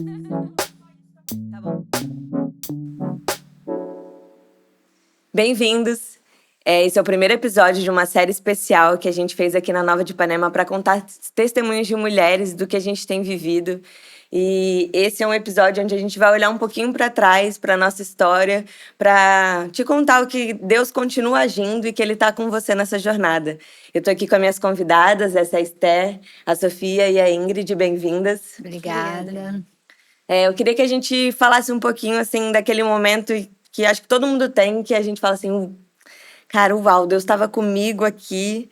Tá bom. Bem-vindos! Esse é o primeiro episódio de uma série especial que a gente fez aqui na Nova de Ipanema para contar testemunhos de mulheres do que a gente tem vivido. E esse é um episódio onde a gente vai olhar um pouquinho para trás, para nossa história, para te contar o que Deus continua agindo e que Ele está com você nessa jornada. Eu estou aqui com as minhas convidadas, essa é a Esther, a Sofia e a Ingrid, bem-vindas. Obrigada. Eu queria que a gente falasse um pouquinho, assim, daquele momento que acho que todo mundo tem, que a gente fala assim, cara, uau, Deus estava comigo aqui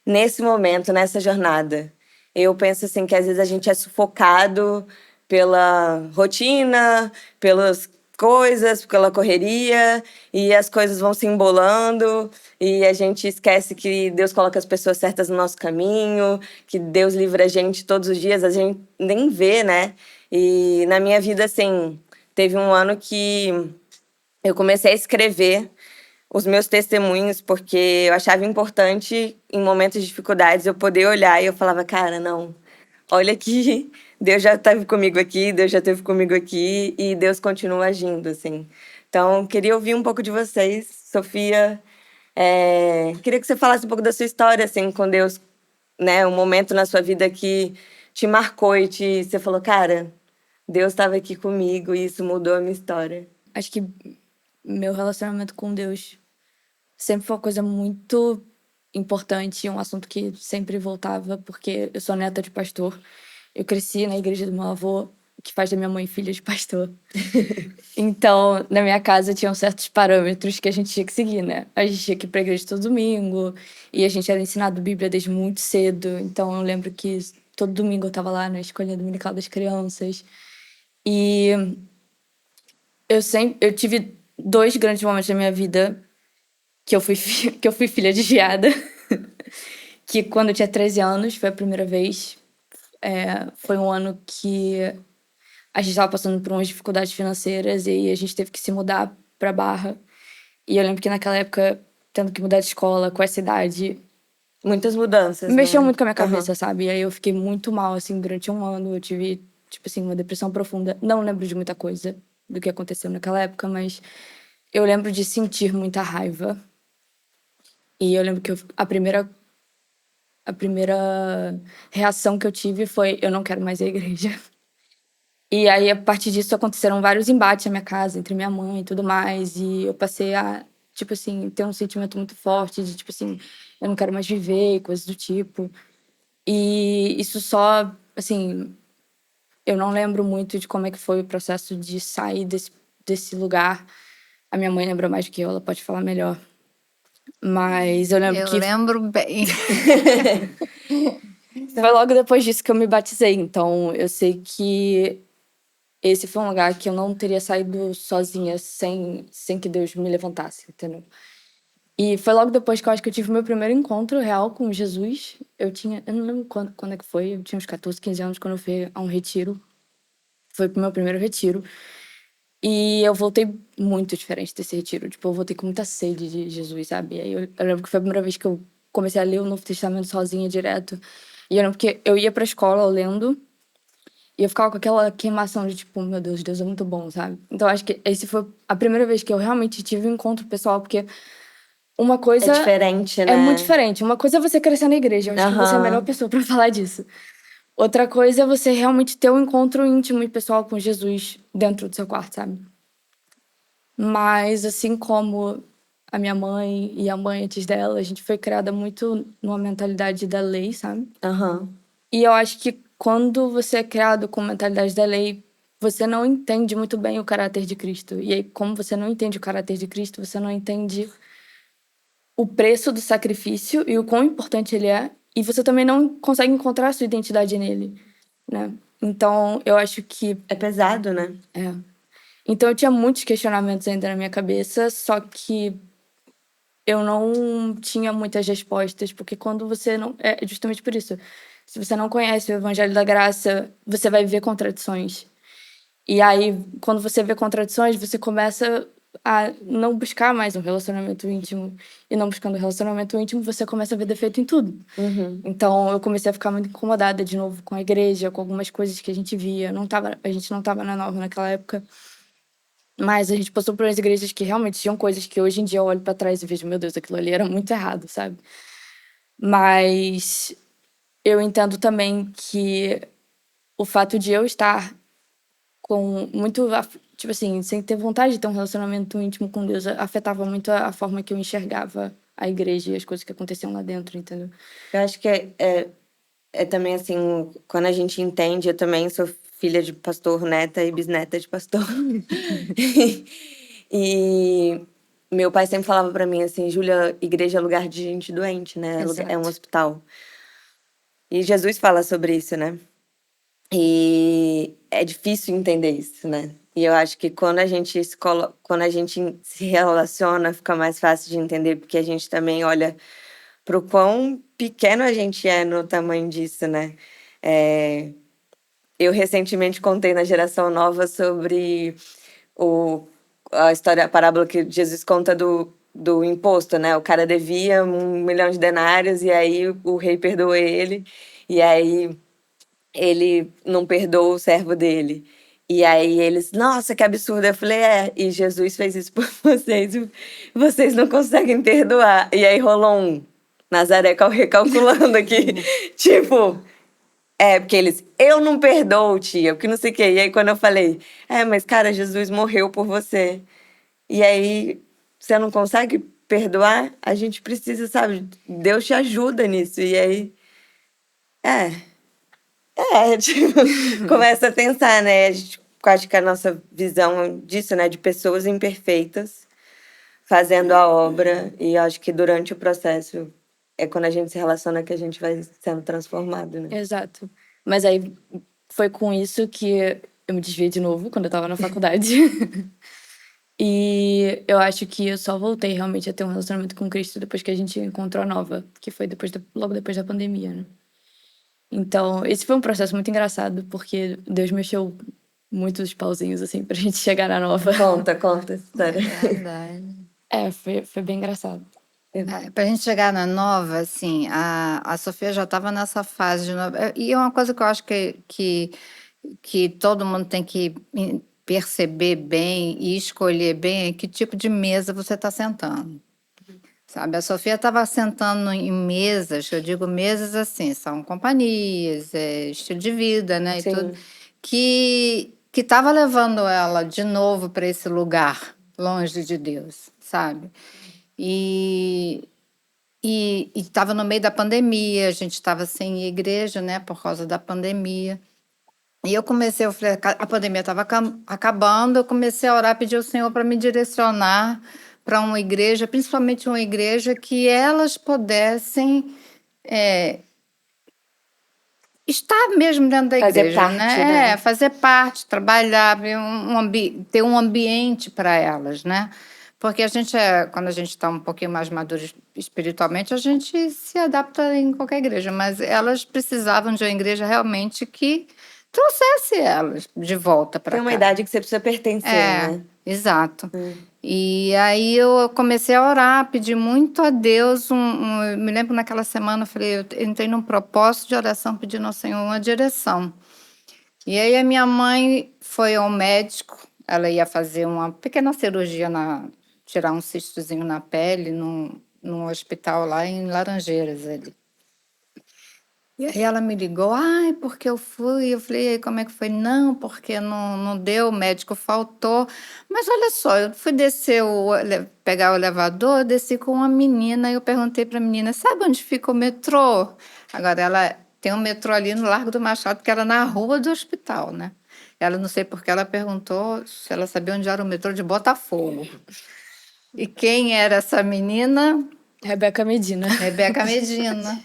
nesse momento, nessa jornada. Eu penso assim que às vezes a gente é sufocado pela rotina, pelas coisas, pela correria, e as coisas vão se embolando, e a gente esquece que Deus coloca as pessoas certas no nosso caminho, que Deus livra a gente todos os dias, a gente nem vê, né? E na minha vida, assim, teve um ano que eu comecei a escrever os meus testemunhos, porque eu achava importante, em momentos de dificuldades, eu poder olhar e eu falava, cara, não, olha aqui, Deus já esteve comigo aqui, Deus já esteve comigo aqui e Deus continua agindo, assim. Então, queria ouvir um pouco de vocês, Sofia. Queria que você falasse um pouco da sua história, assim, com Deus, né? Um momento na sua vida que te marcou e você falou, cara, Deus estava aqui comigo e isso mudou a minha história. Acho que meu relacionamento com Deus sempre foi uma coisa muito importante, um assunto que sempre voltava, porque eu sou neta de pastor. Eu cresci na igreja do meu avô, que faz da minha mãe filha de pastor. Então, na minha casa tinham certos parâmetros que a gente tinha que seguir, né? A gente tinha que ir pra igreja todo domingo, e a gente era ensinado Bíblia desde muito cedo. Então, eu lembro que todo domingo eu tava lá na escolinha dominical das crianças. E eu tive dois grandes momentos da minha vida que eu fui, que eu fui filha desviada. Que quando eu tinha 13 anos, foi a primeira vez. Foi um ano que a gente estava passando por umas dificuldades financeiras e a gente teve que se mudar pra Barra. E eu lembro que naquela época, tendo que mudar de escola com essa idade, Muitas mudanças, mexeu né? muito com a minha cabeça, Aham. sabe? E aí eu fiquei muito mal, assim, durante um ano. Eu tive, tipo assim, uma depressão profunda. Não lembro de muita coisa do que aconteceu naquela época, mas eu lembro de sentir muita raiva. E eu lembro que a primeira reação que eu tive foi: eu não quero mais ir à igreja. E aí, a partir disso, aconteceram vários embates na minha casa, entre minha mãe e tudo mais. E eu passei a, tipo assim, ter um sentimento muito forte de, tipo assim, eu não quero mais viver, coisas do tipo. E isso só, assim, eu não lembro muito de como é que foi o processo de sair desse lugar. A minha mãe lembra mais do que eu, ela pode falar melhor. Mas eu lembro Eu que lembro bem. foi logo depois disso que eu me batizei. Então, eu sei que esse foi um lugar que eu não teria saído sozinha sem que Deus me levantasse, entendeu? E foi logo depois que eu acho que eu tive o meu primeiro encontro real com Jesus. Eu não lembro quando é que foi, eu tinha uns 14, 15 anos quando eu fui a um retiro. Foi pro meu primeiro retiro. E eu voltei muito diferente desse retiro. Tipo, eu voltei com muita sede de Jesus, sabe? E aí eu lembro que foi a primeira vez que eu comecei a ler o Novo Testamento sozinha direto. E eu lembro que eu ia pra escola lendo. E eu ficava com aquela queimação de tipo, meu Deus, Deus é muito bom, sabe? Então acho que esse foi a primeira vez que eu realmente tive um encontro pessoal, porque uma É coisa diferente, é muito né? diferente. Uma coisa é você crescer na igreja, eu acho que você é a melhor Aham. pessoa pra falar disso. Outra coisa é você realmente ter um encontro íntimo e pessoal com Jesus dentro do seu quarto, sabe? Mas assim como a minha mãe e a mãe antes dela, a gente foi criada muito numa mentalidade da lei, sabe? Aham. E eu acho que quando você é criado com mentalidade da lei, você não entende muito bem o caráter de Cristo. E aí, como você não entende o caráter de Cristo, você não entende o preço do sacrifício e o quão importante ele é. E você também não consegue encontrar a sua identidade nele, né? Então, eu acho que... É pesado, né? É. Então, eu tinha muitos questionamentos ainda na minha cabeça, só que eu não tinha muitas respostas, porque quando você não... É justamente por isso. Se você não conhece o Evangelho da Graça, você vai ver contradições. E aí, quando você vê contradições, você começa a não buscar mais um relacionamento íntimo. E não buscando um relacionamento íntimo, você começa a ver defeito em tudo. Então, eu comecei a ficar muito incomodada de novo com a igreja, com algumas coisas que a gente via. A gente não estava na Nova naquela época, mas a gente passou por umas igrejas que realmente tinham coisas que hoje em dia eu olho pra trás e vejo, meu Deus, aquilo ali era muito errado, sabe? Mas eu entendo também que o fato de eu estar com muito, tipo assim, sem ter vontade de ter um relacionamento íntimo com Deus, afetava muito a forma que eu enxergava a igreja e as coisas que aconteciam lá dentro, entendeu? Eu acho que é também assim, quando a gente entende, eu também sou filha de pastor, neta e bisneta de pastor. E meu pai sempre falava pra mim assim, Júlia, igreja é lugar de gente doente, né? É um Exato. hospital. E Jesus fala sobre isso, né? E é difícil entender isso, né? E eu acho que quando a gente se relaciona, fica mais fácil de entender, porque a gente também olha pro quão pequeno a gente é no tamanho disso, né? É, eu recentemente contei na Geração Nova sobre a história, a parábola que Jesus conta do imposto, né? O cara devia 1 milhão de denários e aí o rei perdoou ele, e aí ele não perdoa o servo dele. E aí eles, nossa, que absurdo. Eu falei, e Jesus fez isso por vocês, e vocês não conseguem perdoar. E aí rolou um Nazaré recalculando aqui, tipo, porque eles, eu não perdoo, tia, porque não sei o quê. E aí quando eu falei, mas cara, Jesus morreu por você. E aí você não consegue perdoar? A gente precisa, sabe? Deus te ajuda nisso. E aí, tipo, começa a pensar, né? A gente, acho que a nossa visão disso, né? De pessoas imperfeitas fazendo a obra. E acho que durante o processo é quando a gente se relaciona que a gente vai sendo transformado, né? Exato. Mas aí foi com isso que eu me desviei de novo quando eu tava na faculdade. E eu acho que eu só voltei realmente a ter um relacionamento com Cristo depois que a gente encontrou a Nova, que foi logo depois da pandemia, né? Então, esse foi um processo muito engraçado, porque Deus mexeu muitos pauzinhos, assim, pra gente chegar na Nova. Conta essa história. É verdade. Foi bem engraçado. Para a gente chegar na Nova, assim, a Sofia já estava nessa fase de Nova. E é uma coisa que eu acho que todo mundo tem que perceber bem e escolher bem é que tipo de mesa você está sentando. Sabe, a Sofia estava sentando em mesas, eu digo mesas assim, são companhias, estilo de vida, né, e Sim. tudo, que estava levando ela de novo para esse lugar, longe de Deus, sabe? E estava no meio da pandemia, a gente estava sem igreja, né, por causa da pandemia. E eu falei, a pandemia estava acabando, eu comecei a orar, pedir ao Senhor para me direcionar para uma igreja, principalmente uma igreja que elas pudessem estar mesmo dentro da Fazer igreja, parte, né? né? Fazer parte, trabalhar, ter um ambiente para elas, né? Porque quando a gente está um pouquinho mais maduro espiritualmente, a gente se adapta em qualquer igreja, mas elas precisavam de uma igreja realmente que trouxesse elas de volta para Tem uma cá. idade que você precisa pertencer, né? Exato. E aí eu comecei a orar, pedir muito a Deus. Eu me lembro naquela semana, eu falei, eu entrei num propósito de oração pedindo ao Senhor uma direção. E aí a minha mãe foi ao médico, ela ia fazer uma pequena cirurgia, tirar um cistozinho na pele, num hospital lá em Laranjeiras ali. E aí ela me ligou, porque eu fui. Eu falei, e aí, como é que foi? Não, porque não deu, o médico faltou. Mas olha só, eu fui pegar o elevador, eu desci com uma menina e eu perguntei para a menina, sabe onde fica o metrô? Agora, ela tem um metrô ali no Largo do Machado, que era na rua do hospital, né? Ela, não sei porque, ela perguntou se ela sabia onde era o metrô de Botafogo. E quem era essa menina? Rebeca Medina. Rebeca Medina.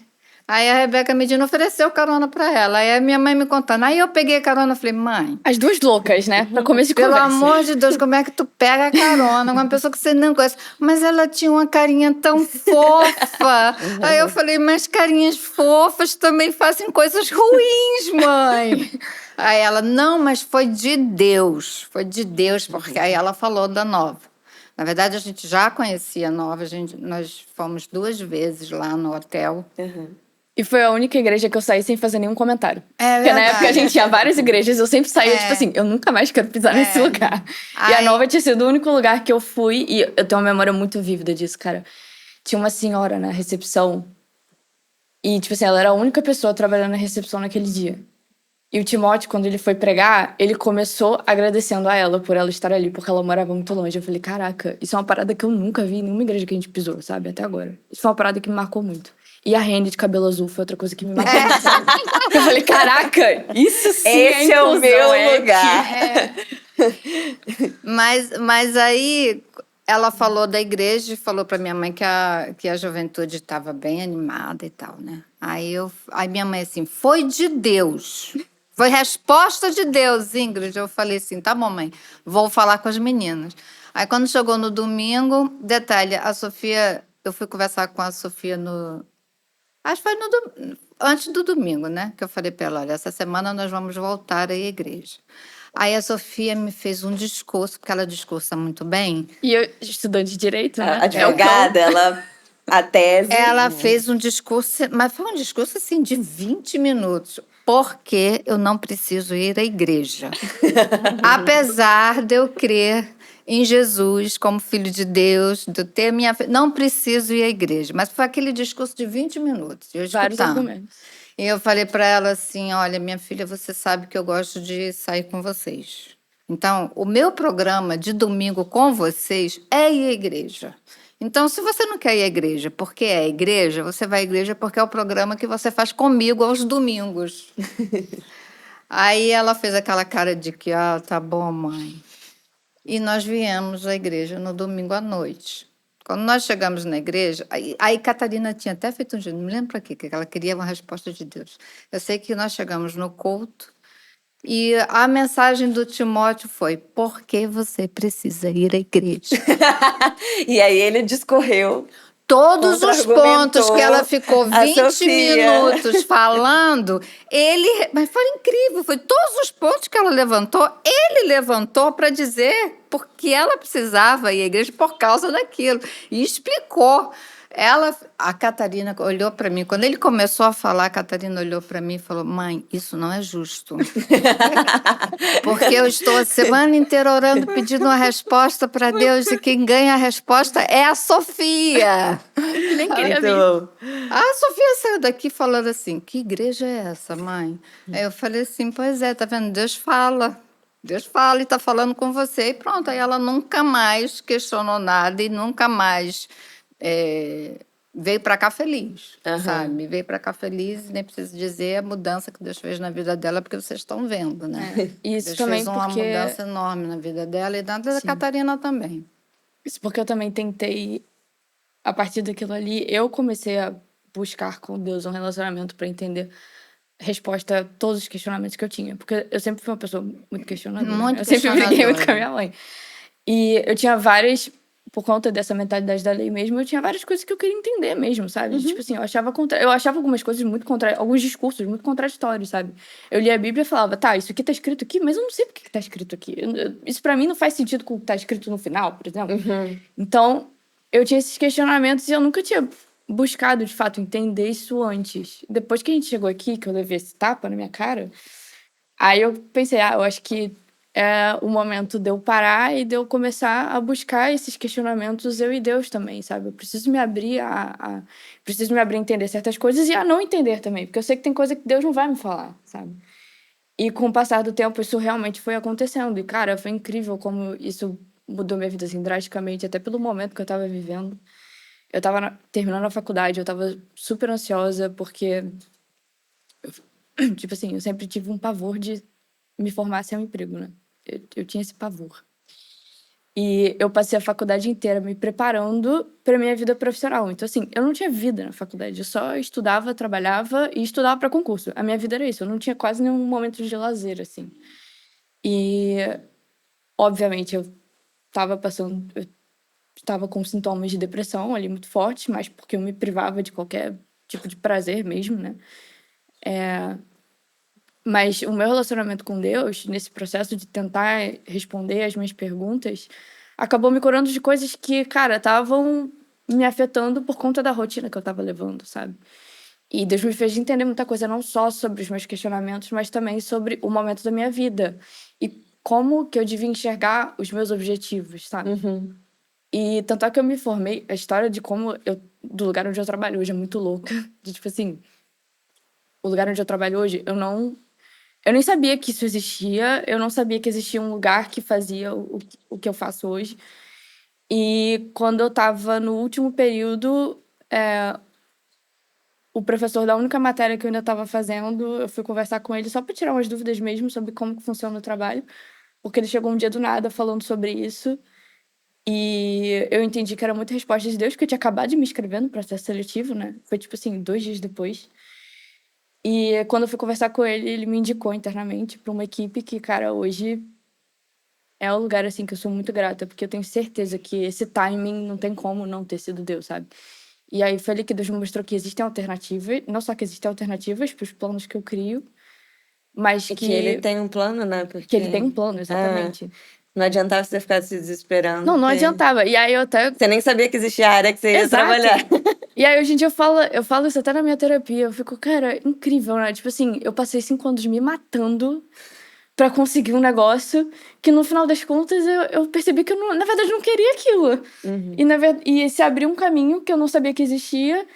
Aí a Rebeca Medina ofereceu carona para ela. Aí a minha mãe me contando. Aí eu peguei carona e falei, mãe, As duas loucas, né? Pra começo de pelo conversa. amor de Deus, como é que tu pega carona com uma pessoa que você não conhece? Mas ela tinha uma carinha tão fofa. Aí eu falei, mas carinhas fofas também fazem coisas ruins, mãe. Aí ela, não, mas foi de Deus, porque aí ela falou da Nova. Na verdade, a gente já conhecia a Nova, nós fomos 2 vezes lá no hotel. E foi a única igreja que eu saí sem fazer nenhum comentário. É Porque na época a verdade. gente tinha várias igrejas, eu sempre saía, tipo assim, eu nunca mais quero pisar nesse lugar. E a Aí- Nova tinha sido o único lugar que eu fui, e eu tenho uma memória muito vívida disso, cara. Tinha uma senhora na recepção, e, tipo assim, ela era a única pessoa trabalhando na recepção naquele dia. E o Timóteo, quando ele foi pregar, ele começou agradecendo a ela por ela estar ali, porque ela morava muito longe. Eu falei, caraca, isso é uma parada que eu nunca vi em nenhuma igreja que a gente pisou, sabe? Até agora. Isso foi uma parada que me marcou muito. E a Randy de cabelo azul foi outra coisa que me marcou muito. sabe? Eu falei, caraca, isso sim Esse é o inclusão, meu lugar. Mas aí ela falou da igreja e falou para minha mãe que a juventude estava bem animada e tal, né? Aí minha mãe assim, foi de Deus. Foi resposta de Deus, Ingrid. Eu falei assim, tá bom, mãe, vou falar com as meninas. Aí quando chegou no domingo, detalhe, a Sofia, eu fui conversar com a Sofia acho que foi antes do domingo, né? Que eu falei para ela, olha, essa semana nós vamos voltar à igreja. Aí a Sofia me fez um discurso, porque ela discursa muito bem. E eu, estudante de direito, né? Advogada, a tese. Ela fez um discurso, mas foi um discurso assim de 20 minutos. Porque eu não preciso ir à igreja. Apesar de eu crer em Jesus como filho de Deus, de eu ter minha fé, não preciso ir à igreja. Mas foi aquele discurso de 20 minutos. Eu Vários escutando. argumentos. E eu falei para ela assim: olha, minha filha, você sabe que eu gosto de sair com vocês. Então, o meu programa de domingo com vocês é ir à igreja. Então, se você não quer ir à igreja porque é a igreja, você vai à igreja porque é o programa que você faz comigo aos domingos. Aí ela fez aquela cara de que, tá bom, mãe. E nós viemos à igreja no domingo à noite. Quando nós chegamos na igreja, aí Catarina tinha até feito um jeito, não me lembro para quê, que ela queria uma resposta de Deus. Eu sei que nós chegamos no culto e a mensagem do Timóteo foi: por que você precisa ir à igreja? E aí ele discorreu. Todos os pontos que ela ficou a 20 Sofia. minutos falando, mas foi incrível, foi todos os pontos que ela levantou, ele levantou para dizer porque ela precisava ir à igreja por causa daquilo e explicou. A Catarina olhou para mim, quando ele começou a falar, a Catarina olhou para mim e falou: mãe, isso não é justo. Porque eu estou a semana inteira orando, pedindo uma resposta para Deus, e quem ganha a resposta é a Sofia. Nem queria vir. A Sofia saiu daqui falando assim: que igreja é essa, mãe? Aí eu falei assim: pois é, tá vendo? Deus fala. Deus fala e está falando com você. E pronto, aí ela nunca mais questionou nada e nunca mais veio para cá feliz, sabe? Veio para cá feliz, nem preciso dizer a mudança que Deus fez na vida dela, porque vocês estão vendo, né? Isso Deus também fez uma porque... mudança enorme na vida dela e na da Catarina também. Isso porque eu também tentei, a partir daquilo ali, eu comecei a buscar com Deus um relacionamento para entender resposta a todos os questionamentos que eu tinha. Porque eu sempre fui uma pessoa muito questionadora. Muito eu sempre briguei muito questionadora. com a minha mãe. E eu tinha várias, por conta dessa mentalidade da lei mesmo, eu tinha várias coisas que eu queria entender mesmo, sabe? Tipo assim, eu achava algumas coisas muito alguns discursos muito contraditórios, sabe? Eu lia a Bíblia e falava, tá, isso aqui tá escrito aqui, mas eu não sei por que tá escrito aqui. Isso pra mim não faz sentido com o que tá escrito no final, por exemplo. Então, eu tinha esses questionamentos e eu nunca tinha buscado, de fato, entender isso antes. Depois que a gente chegou aqui, que eu levei esse tapa na minha cara, aí eu pensei, eu acho que é o momento de eu parar e de eu começar a buscar esses questionamentos, eu e Deus também, sabe? Eu preciso me abrir preciso me abrir a entender certas coisas e a não entender também, porque eu sei que tem coisa que Deus não vai me falar, sabe? E com o passar do tempo, isso realmente foi acontecendo. E, cara, foi incrível como isso mudou minha vida, assim, drasticamente, até pelo momento que eu tava vivendo. Eu tava terminando a faculdade, eu tava super ansiosa, porque, tipo assim, eu sempre tive um pavor de me formar sem um emprego, né? Eu tinha esse pavor. E eu passei a faculdade inteira me preparando para minha vida profissional. Então, assim, eu não tinha vida na faculdade. Eu só estudava, trabalhava e estudava para concurso. A minha vida era isso. Eu não tinha quase nenhum momento de lazer, assim. E, obviamente, eu estava com sintomas de depressão ali muito fortes, mas porque eu me privava de qualquer tipo de prazer mesmo, né? Mas o meu relacionamento com Deus, nesse processo de tentar responder as minhas perguntas, acabou me curando de coisas que, cara, estavam me afetando por conta da rotina que eu tava levando, sabe? E Deus me fez entender muita coisa, não só sobre os meus questionamentos, mas também sobre o momento da minha vida. E como que eu devia enxergar os meus objetivos, sabe? Uhum. E tanto é que eu me formei, a história de como do lugar onde eu trabalho hoje é muito louca. De tipo assim, o lugar onde eu trabalho hoje, eu nem sabia que isso existia, eu não sabia que existia um lugar que fazia o que eu faço hoje. E quando eu tava no último período, o professor da única matéria que eu ainda estava fazendo, eu fui conversar com ele só para tirar umas dúvidas mesmo sobre como que funciona o trabalho, porque ele chegou um dia do nada falando sobre isso. E eu entendi que era muita resposta de Deus, porque eu tinha acabado de me inscrever no processo seletivo, né? Foi tipo assim, 2 dias depois. E quando eu fui conversar com ele, ele me indicou internamente para uma equipe que, cara, hoje é um lugar assim que eu sou muito grata, porque eu tenho certeza que esse timing não tem como não ter sido Deus, sabe? E aí foi ali que Deus me mostrou que existem alternativas, não só que existem alternativas para os planos que eu crio, mas E que ele tem um plano, né? que ele tem um Porque plano, exatamente. não adiantava você ficar se desesperando. Não porque adiantava. E aí eu até Você nem sabia que existia a área que você ia Exato. trabalhar. E aí, hoje em dia, eu falo isso até na minha terapia. Eu fico, cara, incrível, né? Tipo assim, eu passei 5 anos me matando pra conseguir um negócio que, no final das contas, eu percebi que eu, na verdade, não queria aquilo. E se abriu um caminho que eu não sabia que existia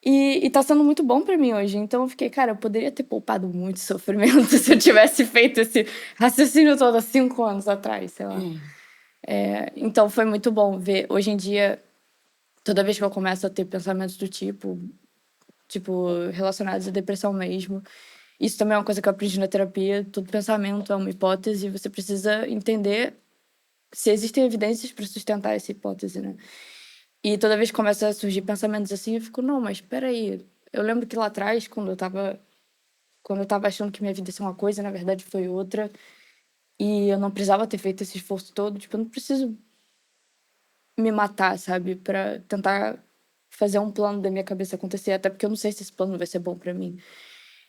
e tá sendo muito bom pra mim hoje. Então, eu fiquei, cara, eu poderia ter poupado muito sofrimento se eu tivesse feito esse raciocínio todo há 5 anos atrás, sei lá. Então, foi muito bom ver, hoje em dia, toda vez que eu começo a ter pensamentos do tipo, relacionados à depressão mesmo. Isso também é uma coisa que eu aprendi na terapia. Todo pensamento é uma hipótese e você precisa entender se existem evidências para sustentar essa hipótese, né? E toda vez que começa a surgir pensamentos assim, eu fico, não, mas peraí. Eu lembro que lá atrás, quando eu tava achando que minha vida ia ser uma coisa, na verdade foi outra, e eu não precisava ter feito esse esforço todo, tipo, eu não preciso me matar, sabe? Pra tentar fazer um plano da minha cabeça acontecer, até porque eu não sei se esse plano vai ser bom pra mim.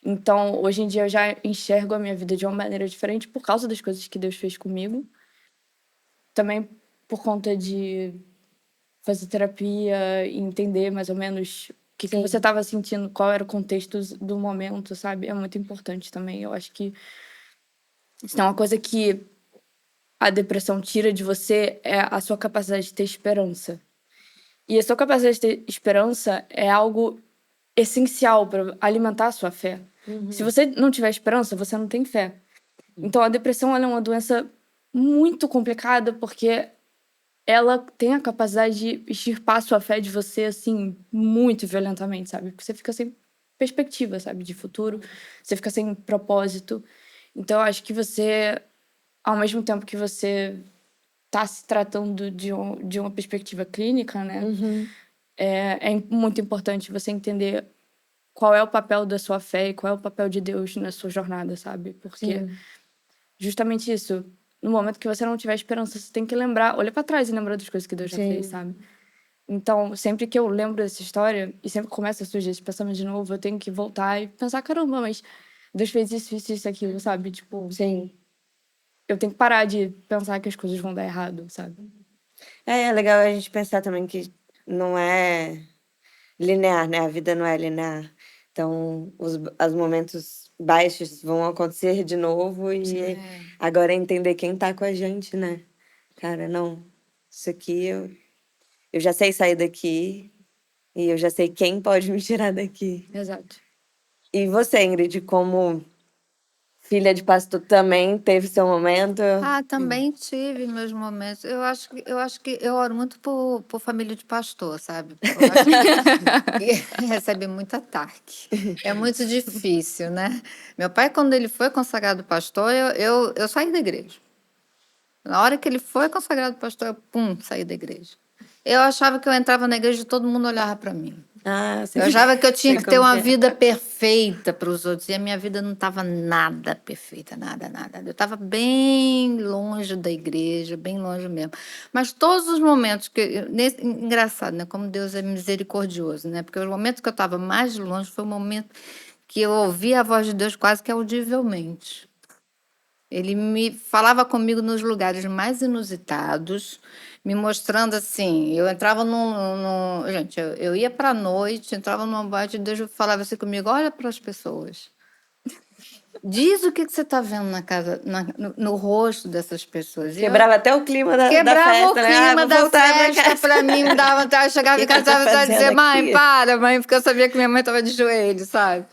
Então, hoje em dia eu já enxergo a minha vida de uma maneira diferente por causa das coisas que Deus fez comigo. Também por conta de fazer terapia e entender mais ou menos o que Sim. você estava sentindo, qual era o contexto do momento, sabe? É muito importante também. Eu acho que isso é uma coisa que a depressão tira de você, é a sua capacidade de ter esperança. E a sua capacidade de ter esperança é algo essencial para alimentar a sua fé. Se você não tiver esperança, você não tem fé. Então, a depressão ela é uma doença muito complicada porque ela tem a capacidade de extirpar a sua fé de você, assim, muito violentamente, sabe? Porque você fica sem perspectiva, sabe? De futuro. Você fica sem propósito. Então, eu acho que você, ao mesmo tempo que você tá se tratando de uma perspectiva clínica, né? É muito importante você entender qual é o papel da sua fé e qual é o papel de Deus na sua jornada, sabe? Porque justamente isso, no momento que você não tiver esperança, você tem que lembrar, olhar pra trás e lembrar das coisas que Deus já fez, sabe? Então, sempre que eu lembro dessa história e sempre começa a surgir esse pensamento de novo, eu tenho que voltar e pensar, caramba, mas Deus fez isso, aquilo, sabe? Tipo, Sim. eu tenho que parar de pensar que as coisas vão dar errado, sabe? É legal a gente pensar também que não é linear, né? A vida não é linear. Então, os momentos baixos vão acontecer de novo e agora é entender quem tá com a gente, né? Cara, não, isso aqui eu já sei sair daqui e eu já sei quem pode me tirar daqui. Exato. E você, Ingrid, como filha de pastor, também teve seu momento? Também tive meus momentos. Eu acho que eu oro muito por família de pastor, sabe? Eu acho que recebe muito ataque. É muito difícil, né? Meu pai, quando ele foi consagrado pastor, eu saí da igreja. Na hora que ele foi consagrado pastor, eu, saí da igreja. Eu achava que eu entrava na igreja e todo mundo olhava para mim. Sei Eu achava que eu tinha sei que ter como uma que é. vida perfeita para os outros. E a minha vida não estava nada perfeita, nada, nada. Eu estava bem longe da igreja, bem longe mesmo. Mas todos os momentos engraçado, né? Como Deus é misericordioso, né? Porque os momentos que eu estava mais longe foi o momento que eu ouvi a voz de Deus quase que audivelmente. Ele me falava comigo nos lugares mais inusitados, me mostrando assim. Eu entrava gente, eu ia para a noite, entrava numa boate, Deus falava assim comigo: olha para as pessoas. Diz o que você está vendo na casa, no rosto dessas pessoas. Quebrava até o clima da Quebrava festa, o né? clima Vou da voltar pra festa casa. para mim, me dava vontade, eu chegava O em que casa, tá dava vontade de dizer: fazendo mãe, aqui? para, mãe, porque eu sabia que minha mãe estava de joelho, sabe?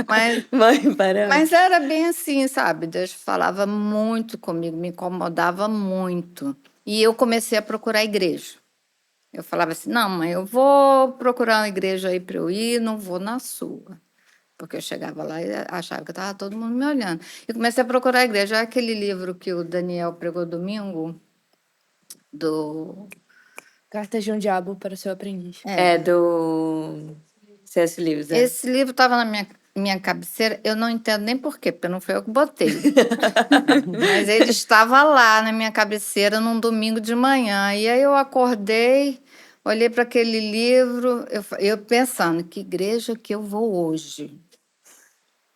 Mas, Mãe, parando. mas era bem assim, sabe? Deus falava muito comigo, me incomodava muito. E eu comecei a procurar a igreja. Eu falava assim: não, mãe, eu vou procurar uma igreja aí para eu ir, não vou na sua. Porque eu chegava lá e achava que estava todo mundo me olhando. E comecei a procurar a igreja. Aquele livro que o Daniel pregou domingo, do. Cartas de um Diabo para o Seu Aprendiz. É do C.S. Lewis, é. Esse livro estava na minha cabeceira. Eu não entendo nem por quê, porque não foi eu que botei. Mas ele estava lá na minha cabeceira num domingo de manhã. E aí eu acordei, olhei para aquele livro, eu pensando: que igreja que eu vou hoje?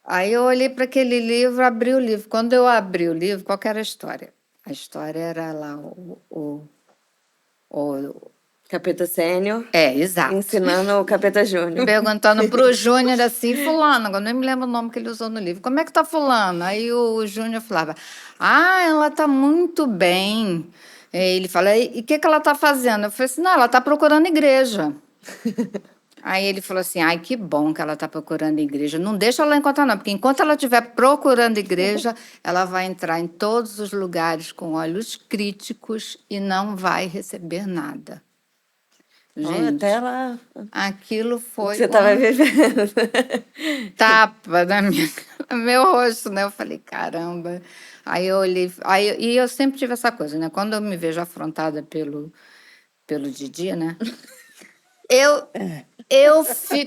Aí eu olhei para aquele livro, abri o livro. Quando eu abri o livro, qual que era a história? A história era lá o... Capeta Sênior exato. ensinando o Capeta Júnior. Perguntando para o Júnior assim: fulano, agora nem me lembro o nome que ele usou no livro. Como é que tá fulano? Aí o Júnior falava: ah, ela tá muito bem. Ele fala: e o que ela tá fazendo? Eu falei assim: não, ela tá procurando igreja. Aí ele falou assim: ai, que bom que ela está procurando igreja. Não deixa ela encontrar, não, porque enquanto ela estiver procurando igreja, ela vai entrar em todos os lugares com olhos críticos e não vai receber nada. Gente, Até lá aquilo foi você estava vivendo. tapa no meu rosto, né? Eu falei: caramba. Aí eu olhei, e eu sempre tive essa coisa, né? Quando eu me vejo afrontada pelo Didi, né?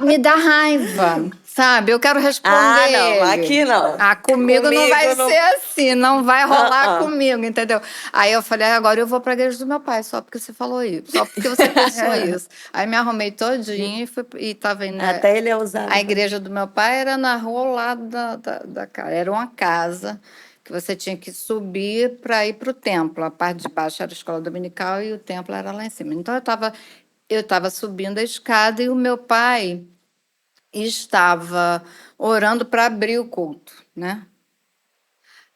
Me dá raiva, sabe? Eu quero responder Ah, não, ele. aqui não. Comigo não vai Comigo não. ser assim, não vai rolar Uh-uh. comigo, entendeu? Aí eu falei: agora eu vou para a igreja do meu pai, só porque você falou isso, só porque você pensou isso. Aí me arrumei todinha e estava indo. Até ele é usado. A igreja do meu pai era na rua ao lado da casa. Era uma casa que você tinha que subir para ir para o templo. A parte de baixo era a escola dominical e o templo era lá em cima. Então eu estava subindo a escada e o meu pai estava orando para abrir o culto, né?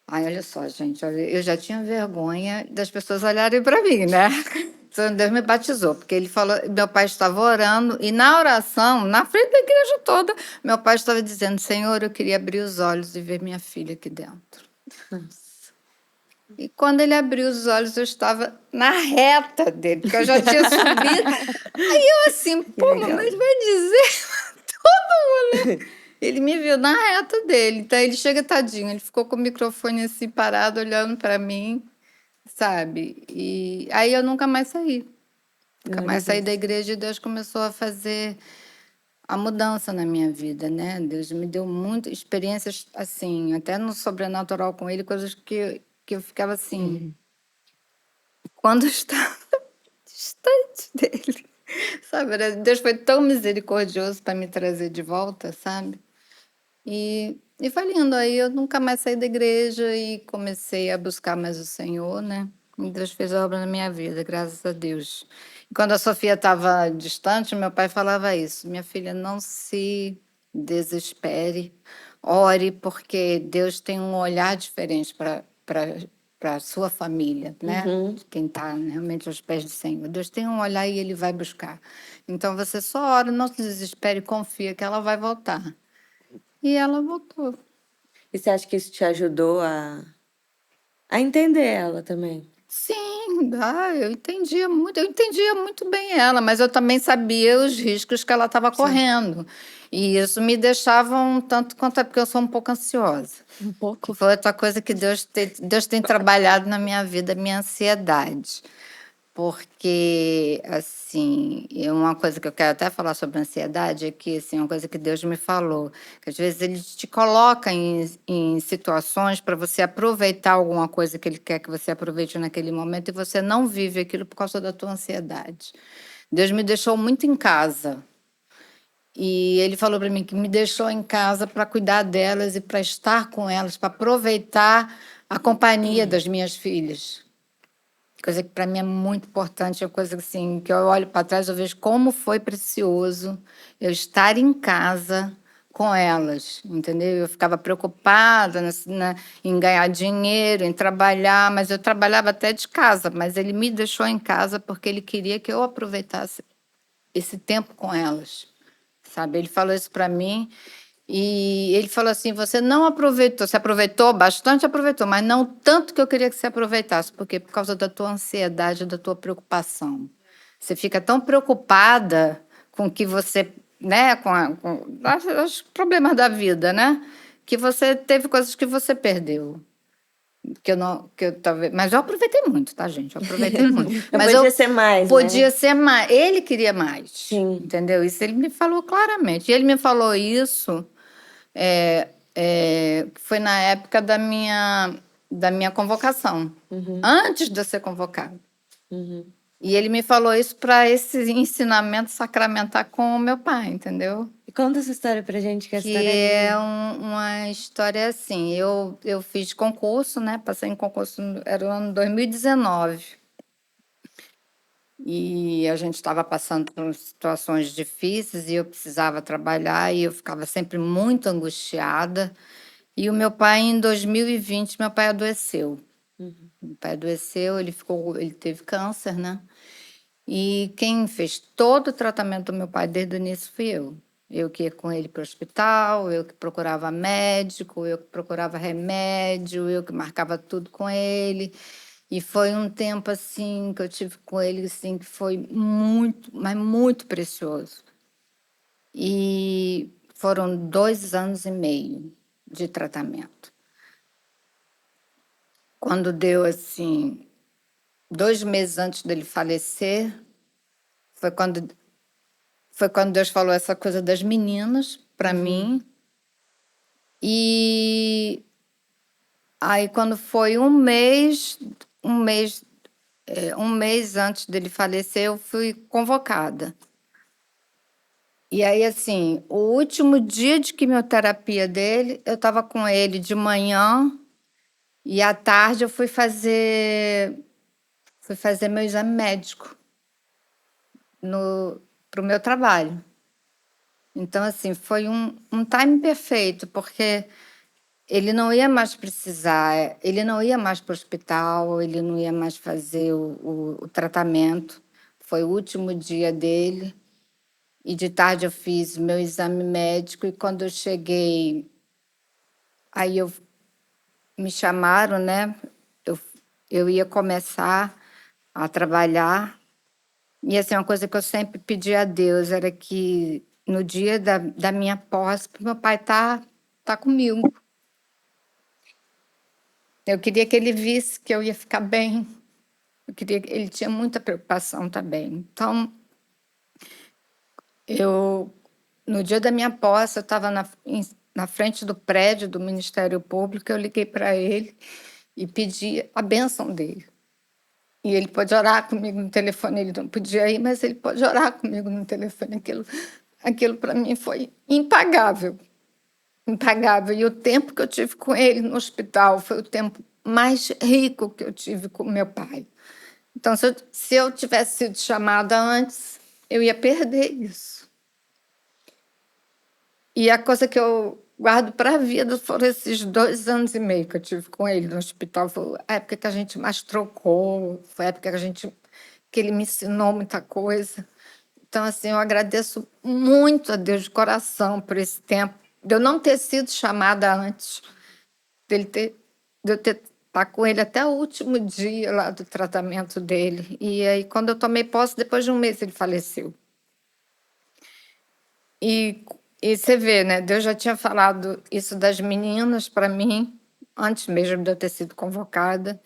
Aí, olha só, gente, eu já tinha vergonha das pessoas olharem para mim, né? Então, Deus me batizou, porque ele falou, meu pai estava orando, e na oração, na frente da igreja toda, meu pai estava dizendo: Senhor, eu queria abrir os olhos e ver minha filha aqui dentro. E quando ele abriu os olhos, eu estava na reta dele, porque eu já tinha subido. Aí eu assim: pô, mas vai dizer todo mundo, né? Ele me viu na reta dele. Então ele chega, tadinho, ele ficou com o microfone assim parado, olhando para mim, sabe? E aí eu nunca mais saí. Nunca mais saí da igreja e Deus começou a fazer a mudança na minha vida, né? Deus me deu muitas experiências, assim, até no sobrenatural com ele, coisas que eu ficava assim, quando eu estava distante dele, sabe? Deus foi tão misericordioso para me trazer de volta, sabe? E foi lindo. Aí eu nunca mais saí da igreja e comecei a buscar mais o Senhor, né? E Deus fez a obra na minha vida, graças a Deus. E quando a Sofia estava distante, meu pai falava isso: minha filha, não se desespere, ore, porque Deus tem um olhar diferente para a sua família, né? De quem está realmente aos pés do Senhor. Deus tem um olhar e Ele vai buscar. Então você só ora, não se desespere, confia que ela vai voltar. E ela voltou. E você acha que isso te ajudou a entender ela também? Sim, eu entendia muito bem ela, mas eu também sabia os riscos que ela estava correndo. E isso me deixava um tanto quanto, porque eu sou um pouco ansiosa. Um pouco. Foi outra coisa que Deus tem trabalhado na minha vida, a minha ansiedade. Porque, assim, uma coisa que eu quero até falar sobre ansiedade é que, assim, uma coisa que Deus me falou, que às vezes Ele te coloca em situações para você aproveitar alguma coisa que Ele quer que você aproveite naquele momento e você não vive aquilo por causa da tua ansiedade. Deus me deixou muito em casa. E Ele falou para mim que me deixou em casa para cuidar delas e para estar com elas, para aproveitar a companhia das minhas filhas. Coisa que para mim é muito importante, é coisa assim, que eu olho para trás, eu vejo como foi precioso eu estar em casa com elas, entendeu? Eu ficava preocupada em ganhar dinheiro, em trabalhar, mas eu trabalhava até de casa, mas ele me deixou em casa porque ele queria que eu aproveitasse esse tempo com elas, sabe? Ele falou isso para mim e ele falou assim: você não aproveitou, você aproveitou bastante, aproveitou, mas não tanto que eu queria que você aproveitasse, porque por causa da tua ansiedade, da tua preocupação. Você fica tão preocupada com o que você, né, com os problemas da vida, né? Que você teve coisas que você perdeu. Que eu não, que eu talvez, mas eu aproveitei muito, tá, gente? Eu aproveitei muito. Mas podia ser mais, podia né? ser mais. Ele queria mais, Sim. entendeu? Isso ele me falou claramente. E ele me falou isso, foi na época da minha convocação, antes de eu ser convocada. E ele me falou isso para esse ensinamento sacramentar com o meu pai, entendeu? E conta essa história pra gente, que a Que história é linda. uma história assim. Eu fiz concurso, né? Passei em concurso, era o ano 2019. E a gente estava passando por situações difíceis e eu precisava trabalhar e eu ficava sempre muito angustiada. E o meu pai, em 2020, meu pai adoeceu. Meu pai adoeceu, ele teve câncer, né? E quem fez todo o tratamento do meu pai desde o início fui eu. Eu que ia com ele para o hospital, eu que procurava médico, eu que procurava remédio, eu que marcava tudo com ele. E foi um tempo assim que eu tive com ele assim que foi muito, mas muito precioso. E foram 2 anos e meio de tratamento. Quando deu assim 2 meses antes dele falecer, foi quando Deus falou essa coisa das meninas para mim. E aí quando foi um mês antes dele falecer, eu fui convocada. E aí, assim, o último dia de quimioterapia dele, eu estava com ele de manhã e à tarde eu fui fazer meu exame médico para o meu trabalho. Então, assim, foi um time perfeito, porque ele não ia mais precisar, ele não ia mais para o hospital, ele não ia mais fazer o tratamento. Foi o último dia dele. E de tarde eu fiz meu exame médico e quando eu cheguei, aí me chamaram, né? Eu ia começar a trabalhar. E assim, uma coisa que eu sempre pedi a Deus era que no dia da minha posse, meu pai tá comigo. Eu queria que ele visse que eu ia ficar bem. Ele tinha muita preocupação também. Então, no dia da minha posse, eu estava na frente do prédio do Ministério Público, eu liguei para ele e pedi a bênção dele. E ele pode orar comigo no telefone, ele não podia ir, mas ele pode orar comigo no telefone. Aquilo para mim foi impagável, impagável. E o tempo que eu tive com ele no hospital foi o tempo mais rico que eu tive com meu pai. Então, se eu tivesse sido chamada antes, eu ia perder isso. E a coisa que eu guardo para a vida foram esses 2 anos e meio que eu tive com ele no hospital. Foi a época que a gente mais trocou, foi a época que ele me ensinou muita coisa. Então, assim, eu agradeço muito a Deus de coração por esse tempo, de eu não ter sido chamada antes, de eu estar com ele até o último dia lá do tratamento dele. E aí, quando eu tomei posse, depois de um mês, ele faleceu. E você vê, né? Deus já tinha falado isso das meninas para mim, antes mesmo de eu ter sido convocada.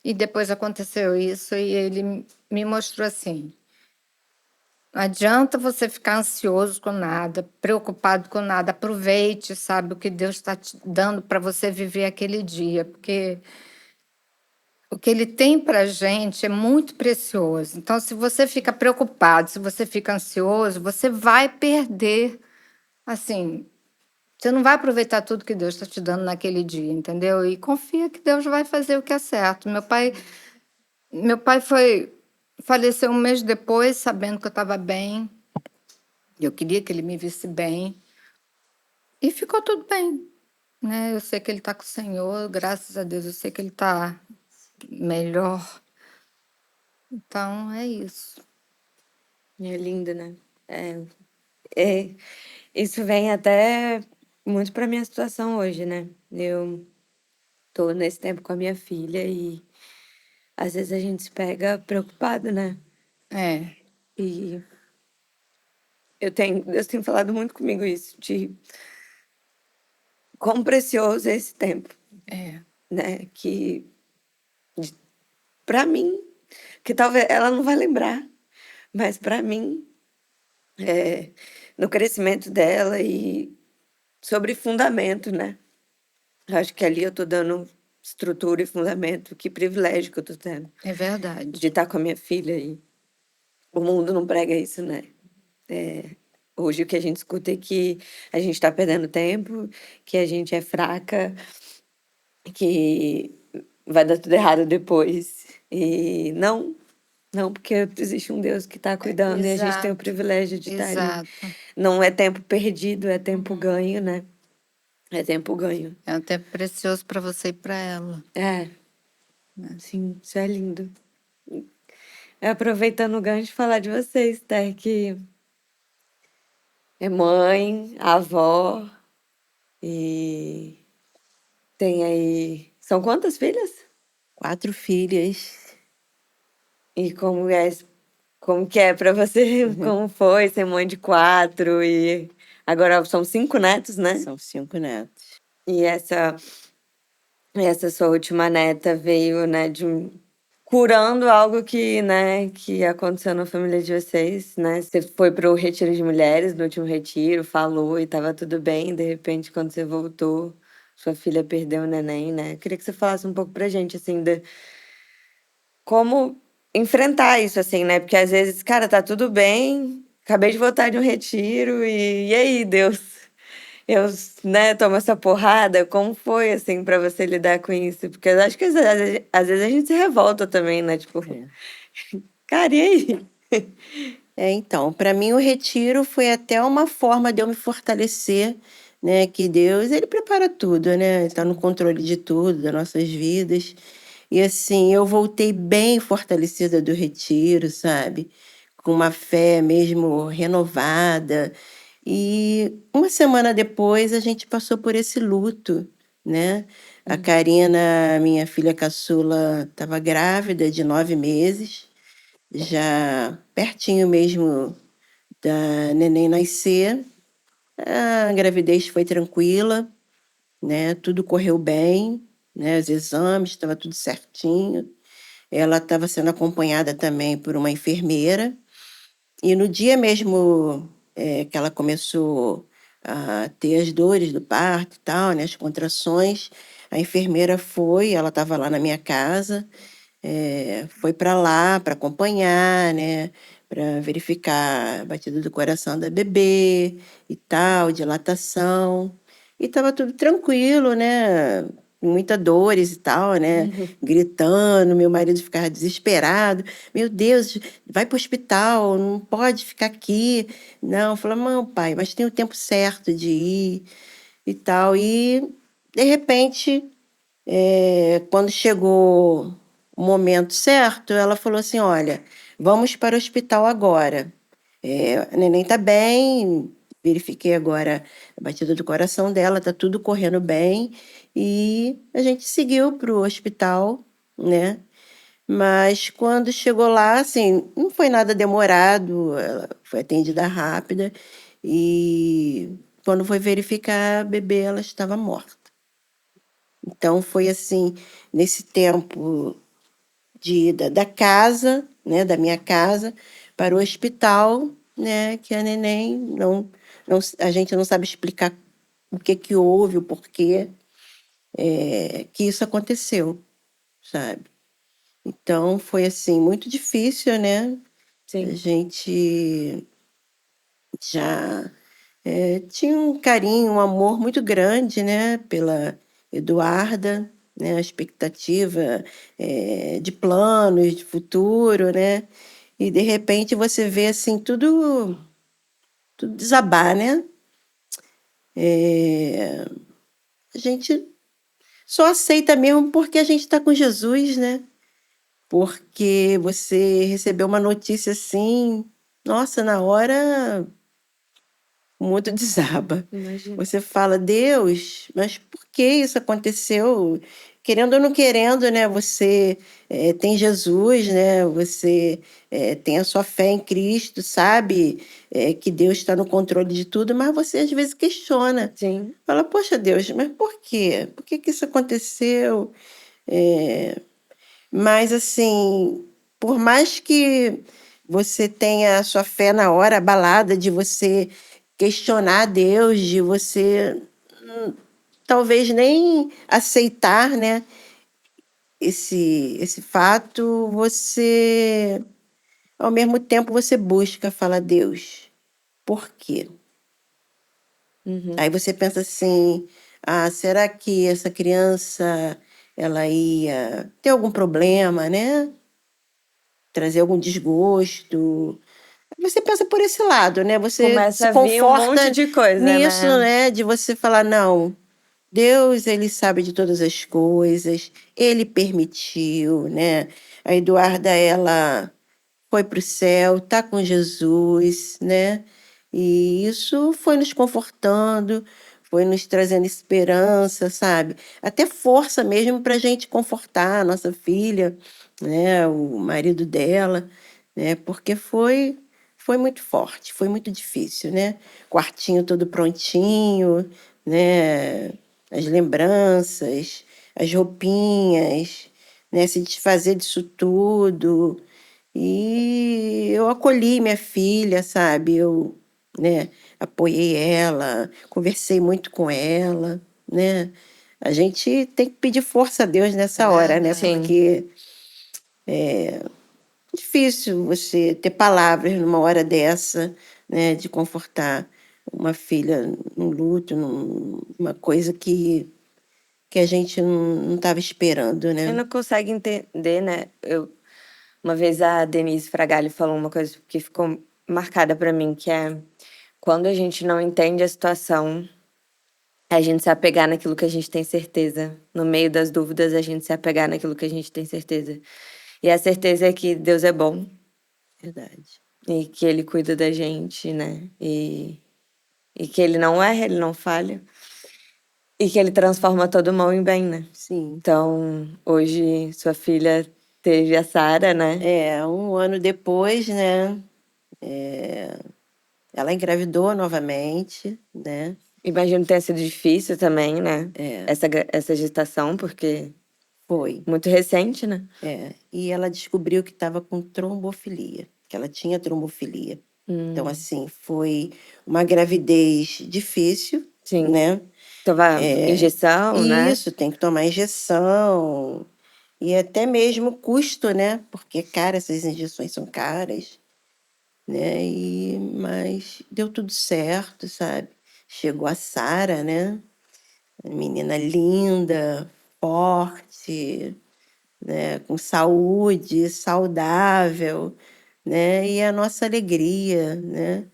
E depois aconteceu isso e ele me mostrou assim: não adianta você ficar ansioso com nada, preocupado com nada. Aproveite, sabe, o que Deus está te dando para você viver aquele dia, porque o que Ele tem para a gente é muito precioso. Então, se você fica preocupado, se você fica ansioso, você vai perder, assim, Você não vai aproveitar tudo que Deus está te dando naquele dia, entendeu? E confia que Deus vai fazer o que é certo. Meu pai faleceu um mês depois, sabendo que eu estava bem. Eu queria que ele me visse bem. E ficou tudo bem, né? Eu sei que ele está com o Senhor, graças a Deus, eu sei que ele está melhor. Então, é isso. É lindo, né? É, é, isso vem até muito para minha situação hoje, né? Eu tô nesse tempo com a minha filha e às vezes a gente se pega preocupado, né? É, E Deus tem falado muito comigo isso, de quão precioso é esse tempo, é. né? Que para mim, que talvez ela não vai lembrar, mas para mim, no crescimento dela e sobre fundamento, né? Acho que ali eu tô dando estrutura e fundamento, que privilégio que eu tô tendo É verdade. de estar com a minha filha e o mundo não prega isso, né? Hoje o que a gente escuta é que a gente está perdendo tempo, que a gente é fraca, que vai dar tudo errado depois. E não, não, porque existe um Deus que está cuidando e a gente tem o Exato, privilégio de estar ali. exato. Não é tempo perdido, é tempo ganho, né? É tempo ganho. É um tempo precioso para você e para ela. É, sim, isso é lindo. Aproveitando o gancho, falar de vocês, tá? Que é mãe, avó e tem aí. São quantas filhas? 4 filhas. E como que é pra você? Como foi ser mãe de 4 e agora são 5 netos, né? São 5 netos. E essa sua última neta veio, né, curando algo que, né, que aconteceu na família de vocês, né? Você foi pro retiro de mulheres, no último retiro, falou e tava tudo bem, de repente quando você voltou, sua filha perdeu o neném, né? Queria que você falasse um pouco pra gente, assim, de como enfrentar isso, assim, né? Porque às vezes, cara, tá tudo bem, acabei de voltar de um retiro e aí, Deus? Eu, né, tomo essa porrada, como foi, assim, pra você lidar com isso? Porque eu acho que às vezes a gente se revolta também, né? Tipo, É. cara, e aí? Então, para mim o retiro foi até uma forma de eu me fortalecer, né? Que Deus, ele prepara tudo, né? Está no controle de tudo, das nossas vidas. E assim, eu voltei bem fortalecida do retiro, sabe? Com uma fé mesmo renovada. E uma semana depois a gente passou por esse luto, né? A Karina, minha filha caçula, estava grávida de 9 meses, já pertinho mesmo da neném nascer. A gravidez foi tranquila, né? Tudo correu bem, né? Os exames, estava tudo certinho. Ela estava sendo acompanhada também por uma enfermeira. E no dia mesmo que ela começou a ter as dores do parto e tal, né? As contrações, a enfermeira foi, ela estava lá na minha casa, foi para lá para acompanhar, né? Para verificar a batida do coração da bebê e tal, dilatação. E estava tudo tranquilo, né? Muita dores e tal, né? Gritando, meu marido ficava desesperado. Meu Deus, vai para o hospital, não pode ficar aqui. Não, eu falei, não, pai, mas tem o tempo certo de ir e tal. E, de repente, quando chegou o momento certo, ela falou assim: olha, vamos para o hospital agora. A neném tá bem, verifiquei agora a batida do coração dela, tá tudo correndo bem. E a gente seguiu para o hospital, né? Mas quando chegou lá, assim, não foi nada demorado, ela foi atendida rápida. E quando foi verificar a bebê, ela estava morta. Então foi assim, nesse tempo de ida da casa, né, da minha casa, para o hospital, né, que a neném não, a gente não sabe explicar o que que houve, o porquê que isso aconteceu, sabe? Então foi assim muito difícil, né? A Sim. gente já tinha um carinho, um amor muito grande, né, pela Eduarda, né, a expectativa de planos, de futuro, né, e de repente você vê assim tudo desabar, né? É, a gente só aceita mesmo porque a gente está com Jesus, né? Porque você recebeu uma notícia assim, nossa, na hora o mundo desaba. Imagina. Você fala, Deus, mas por que isso aconteceu? Querendo ou não querendo, né? Você tem Jesus, né? Você tem a sua fé em Cristo, sabe que Deus está no controle de tudo, mas você às vezes questiona. Sim. Fala, poxa Deus, mas por quê? Por que que isso aconteceu? É, mas assim, por mais que você tenha a sua fé na hora abalada, de você questionar Deus, de você talvez nem aceitar, né, esse fato, você, ao mesmo tempo, você busca falar, Deus, por quê? Uhum. Aí você pensa assim, ah, será que essa criança, ela ia ter algum problema, né? Trazer algum desgosto. Você pensa por esse lado, né? Você Começa se a vir um monte conforta de coisa, nisso, né? né? De você falar, não, Deus, ele sabe de todas as coisas, ele permitiu, né? A Eduarda, ela foi para o céu, tá com Jesus, né? E isso foi nos confortando, foi nos trazendo esperança, sabe? Até força mesmo para a gente confortar a nossa filha, né? O marido dela, né? Porque foi muito forte, foi muito difícil, né? Quartinho todo prontinho, né? As lembranças, as roupinhas, né? Se desfazer disso tudo. E eu acolhi minha filha, sabe? Eu, né, apoiei ela, conversei muito com ela, né? A gente tem que pedir força a Deus nessa hora, né? Sim. Porque é difícil você ter palavras numa hora dessa, né? De confortar uma filha num luto, numa coisa que a gente não estava esperando, Eu né? não consegue entender, né? Uma vez a Denise Fragali falou uma coisa que ficou marcada pra mim, que é quando a gente não entende a situação, a gente se apegar naquilo que a gente tem certeza. No meio das dúvidas, a gente se apegar naquilo que a gente tem certeza. E a certeza é que Deus é bom Verdade. e que Ele cuida da gente, né? E que Ele não erra, Ele não falha. E que Ele transforma todo mal em bem, né? Sim. Então, hoje, sua filha teve a Sara, né? Um ano depois, né? Ela engravidou novamente, né? Imagino que tenha sido difícil também, né? É, Essa gestação, porque foi. muito recente, né? E ela descobriu que estava com trombofilia, que ela tinha trombofilia. Então, assim, foi uma gravidez difícil, Sim. né? Tomar injeção, E né? isso, tem que tomar injeção. E até mesmo custo, né? Porque, cara, essas injeções são caras, né? Mas deu tudo certo, sabe? Chegou a Sara, né? Menina linda, forte, né? Com saúde, saudável, né? E a nossa alegria, né?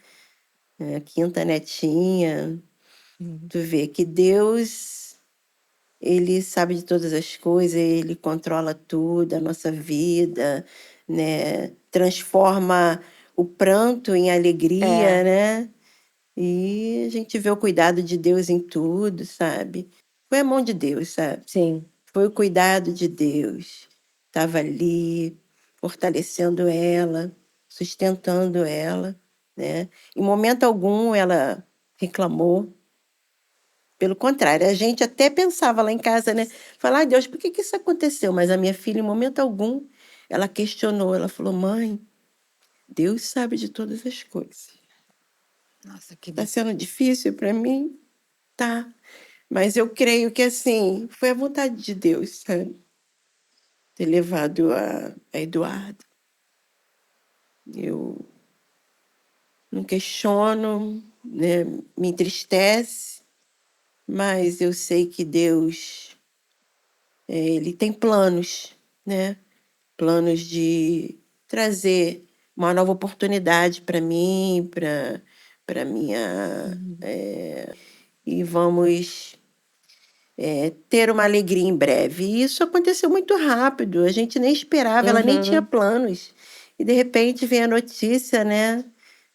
A quinta netinha. Tu vê que Deus, ele sabe de todas as coisas, ele controla tudo, a nossa vida, né? Transforma o pranto em alegria, É, né? E a gente vê o cuidado de Deus em tudo, sabe? Foi a mão de Deus, sabe? sim. Foi o cuidado de Deus. Estava ali, fortalecendo ela, sustentando ela, né? Em momento algum ela reclamou. Pelo contrário, a gente até pensava lá em casa, né? Falar, ai Deus, por que que isso aconteceu? Mas a minha filha, em momento algum, ela questionou. Ela falou, mãe, Deus sabe de todas as coisas. Nossa, que Está sendo difícil para mim? Tá. Mas eu creio que, assim, foi a vontade de Deus, sabe? Ter levado a Eduardo. Eu não questiono, né, me entristece, mas eu sei que Deus, ele tem planos, né? Planos de trazer uma nova oportunidade para mim, para minha, e vamos ter uma alegria em breve. E isso aconteceu muito rápido, a gente nem esperava, ela nem tinha Uhum. planos. E de repente vem a notícia, né,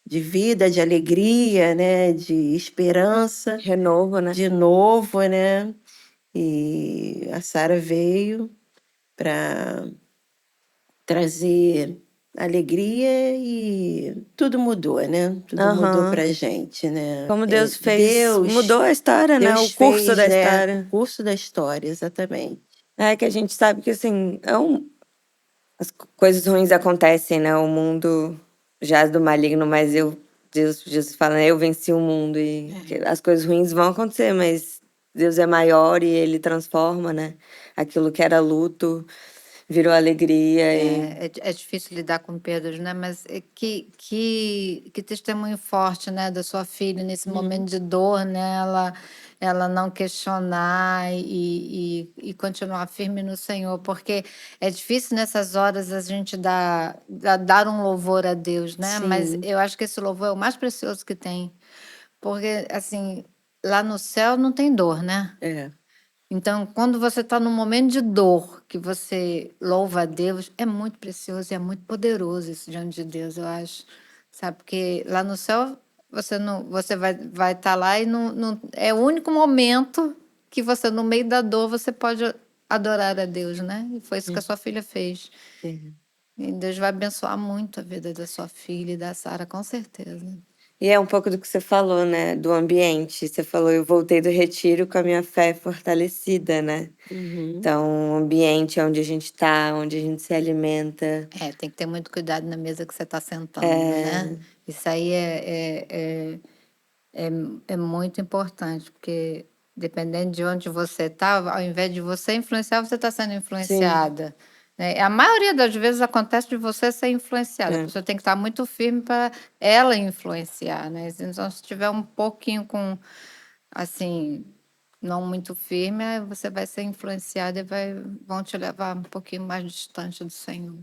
de vida, de alegria, né, de esperança, Renovo, né? de novo, né? E a Sara veio para trazer alegria e tudo mudou, né? Tudo mudou Aham. pra gente, né? Como Deus fez, Deus, mudou a história, né? O Deus curso fez, da né? O história. curso da história, exatamente. É que a gente sabe que, assim, as coisas ruins acontecem, né? O mundo jaz do maligno, mas Jesus fala, né? Eu venci o mundo e que as coisas ruins vão acontecer, mas Deus é maior e ele transforma, né? Aquilo que era luto virou alegria e É difícil lidar com perdas, né? Mas que testemunho forte, né, da sua filha nesse momento de dor, né? Ela não questionar e continuar firme no Senhor, porque é difícil nessas horas a gente dar um louvor a Deus, né? Mas sim. eu acho que esse louvor é o mais precioso que tem, porque assim, lá no céu não tem dor, né? É, Então, quando você está num momento de dor, que você louva a Deus, é muito precioso e é muito poderoso isso diante de Deus, eu acho. Sabe? Porque lá no céu você não, você vai estar lá e não, é o único momento que você, no meio da dor, você pode adorar a Deus, né? E foi isso que a sua filha fez. E Deus vai abençoar muito a vida da sua filha e da Sara, com certeza. E é um pouco do que você falou, né? Do ambiente. Você falou, eu voltei do retiro com a minha fé fortalecida, né? uhum, Então, o ambiente onde a gente tá, onde a gente se alimenta. É, tem que ter muito cuidado na mesa que você está sentando, né? Isso aí é, é muito importante, porque dependendo de onde você está, ao invés de você influenciar, você está sendo Sim. influenciada. Né? A maioria das vezes acontece de você ser influenciada. A É. pessoa tem que estar muito firme para ela influenciar, né? Então, se tiver um pouquinho com, assim, não muito firme, aí você vai ser influenciada e vão te levar um pouquinho mais distante do Senhor.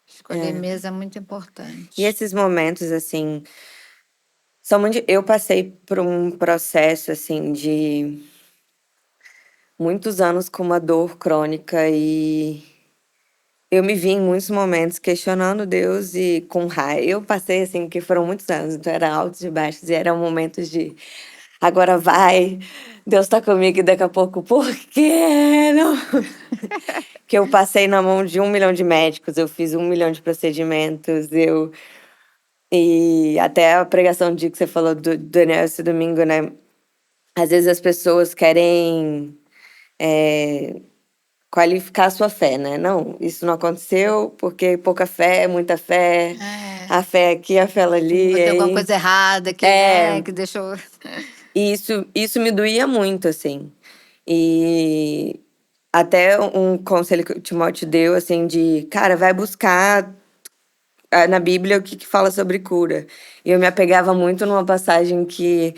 Escolher É. mesa é muito E importante. esses momentos, assim, são muito. Eu passei por um processo, assim, de muitos anos com uma dor crônica e eu me vi em muitos momentos questionando Deus e com raiva. Eu passei, assim, que foram muitos anos, então era altos e baixos, e eram momentos de agora vai, Deus tá comigo e daqui a pouco, por quê? Não? Que eu passei na mão de 1 milhão de médicos, eu fiz 1 milhão de procedimentos, e até a pregação de que você falou do Daniel esse domingo, né? Às vezes as pessoas querem qualificar a sua fé, né? Não, isso não aconteceu porque pouca fé, muita fé, É. a fé aqui, a fé ali, Ou e tem alguma aí. coisa errada que, né, É, que deixou. e isso me doía muito, assim. E até um conselho que o Timóteo deu, assim, de, cara, vai buscar na Bíblia o que fala sobre cura. E eu me apegava muito numa passagem que